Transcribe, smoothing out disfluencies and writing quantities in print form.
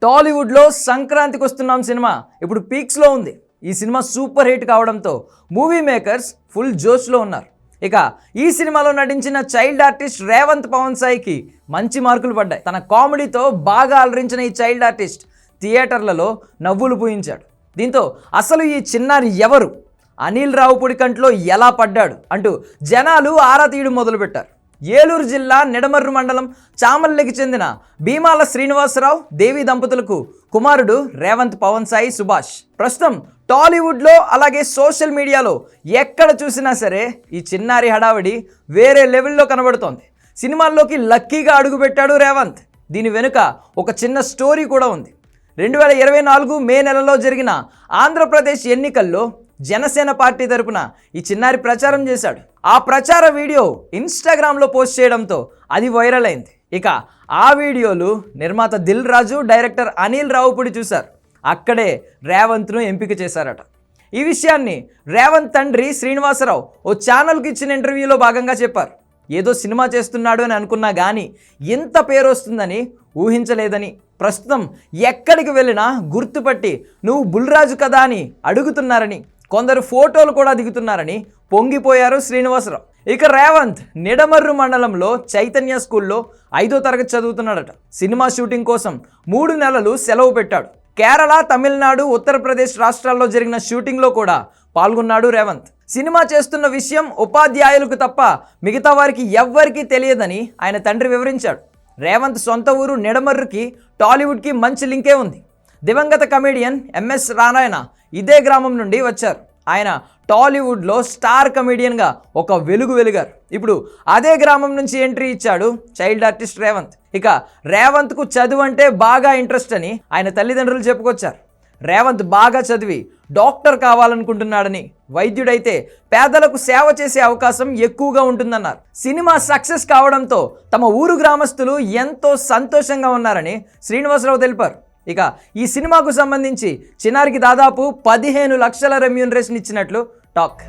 టాలీవుడ్లో సంక్రాంతికి వస్తున్నాం సినిమా ఇప్పుడు పీక్స్లో ఉంది. ఈ సినిమా సూపర్ హిట్ కావడంతో మూవీ మేకర్స్ ఫుల్ జోష్లో ఉన్నారు. ఇక ఈ సినిమాలో నటించిన చైల్డ్ ఆర్టిస్ట్ రేవంత్ పవన్ సాయికి మంచి మార్కులు పడ్డాయి. తన కామెడీతో బాగా అలరించిన ఈ చైల్డ్ ఆర్టిస్ట్ థియేటర్లలో నవ్వులు పూయించాడు. దీంతో అసలు ఈ చిన్నారి ఎవరు, అనిల్ రావుపూడి కంట్లో ఎలా పడ్డాడు అంటూ జనాలు ఆరా తీయడం మొదలుపెట్టారు. ఏలూరు జిల్లా నిడమర్రు మండలం చామల్లికి చెందిన భీమాల శ్రీనివాసరావు దేవి దంపతులకు కుమారుడు రేవంత్ పవన్ సాయి సుభాష్. ప్రస్తుతం టాలీవుడ్లో అలాగే సోషల్ మీడియాలో ఎక్కడ చూసినా సరే ఈ చిన్నారి హడావిడి వేరే లెవెల్లో కనబడుతోంది. సినిమాల్లోకి లక్కీగా అడుగుపెట్టాడు రేవంత్. దీని వెనుక ఒక చిన్న స్టోరీ కూడా ఉంది. 2024 మే నెలలో జరిగిన ఆంధ్రప్రదేశ్ ఎన్నికల్లో జనసేన పార్టీ తరపున ఈ చిన్నారి ప్రచారం చేశాడు. ఆ ప్రచార వీడియో ఇన్స్టాగ్రామ్లో పోస్ట్ చేయడంతో అది వైరల్ అయింది. ఇక ఆ వీడియోలు నిర్మాత దిల్ రాజు, డైరెక్టర్ అనిల్ రావుపూడి చూశారు. అక్కడే రేవంత్ను ఎంపిక చేశారట. ఈ విషయాన్ని రేవంత్ తండ్రి శ్రీనివాసరావు ఓ ఛానల్కి ఇచ్చిన ఇంటర్వ్యూలో భాగంగా చెప్పారు. ఏదో సినిమా చేస్తున్నాడు అని అనుకున్నా కానీ ఇంత పేరు వస్తుందని ఊహించలేదని, ప్రస్తుతం ఎక్కడికి వెళ్ళినా గుర్తుపట్టి నువ్వు బుల్రాజు కదా అని అడుగుతున్నారని, కొందరు ఫోటోలు కూడా దిగుతున్నారని పొంగిపోయారు శ్రీనివాసరావు. ఇక రేవంత్ నిడమర్రు మండలంలో చైతన్య స్కూల్లో 5వ తరగతి చదువుతున్నాడట. సినిమా షూటింగ్ కోసం 3 నెలలు సెలవు పెట్టాడు. కేరళ, తమిళనాడు, ఉత్తరప్రదేశ్ రాష్ట్రాల్లో జరిగిన షూటింగ్లో కూడా పాల్గొన్నాడు రేవంత్. సినిమా చేస్తున్న విషయం ఉపాధ్యాయులకు తప్ప మిగతా వారికి ఎవ్వరికీ తెలియదని ఆయన తండ్రి వివరించాడు. రేవంత్ సొంత ఊరు నిడమర్రుకి టాలీవుడ్కి మంచి లింకే ఉంది. దివంగత కమెడియన్ ఎంఎస్ నారాయణ ఇదే గ్రామం నుండి వచ్చారు. ఆయన టాలీవుడ్లో స్టార్ కమెడియన్గా ఒక వెలిగారు. ఇప్పుడు అదే గ్రామం నుంచి ఎంట్రీ ఇచ్చాడు చైల్డ్ ఆర్టిస్ట్ రేవంత్. ఇక రేవంత్కు చదువు అంటే బాగా ఇంట్రెస్ట్ అని ఆయన తల్లిదండ్రులు చెప్పుకొచ్చారు. రేవంత్ బాగా చదివి డాక్టర్ కావాలనుకుంటున్నాడని, వైద్యుడైతే పేదలకు సేవ చేసే అవకాశం ఎక్కువగా ఉంటుందన్నారు. సినిమా సక్సెస్ కావడంతో తమ ఊరు గ్రామస్తులు ఎంతో సంతోషంగా ఉన్నారని శ్రీనివాసరావు తెలిపారు. ఇక ఈ సినిమాకు సంబంధించి చిన్నారికి దాదాపు 15 లక్షల రెమ్యూనరేషన్ ఇచ్చినట్లు టాక్.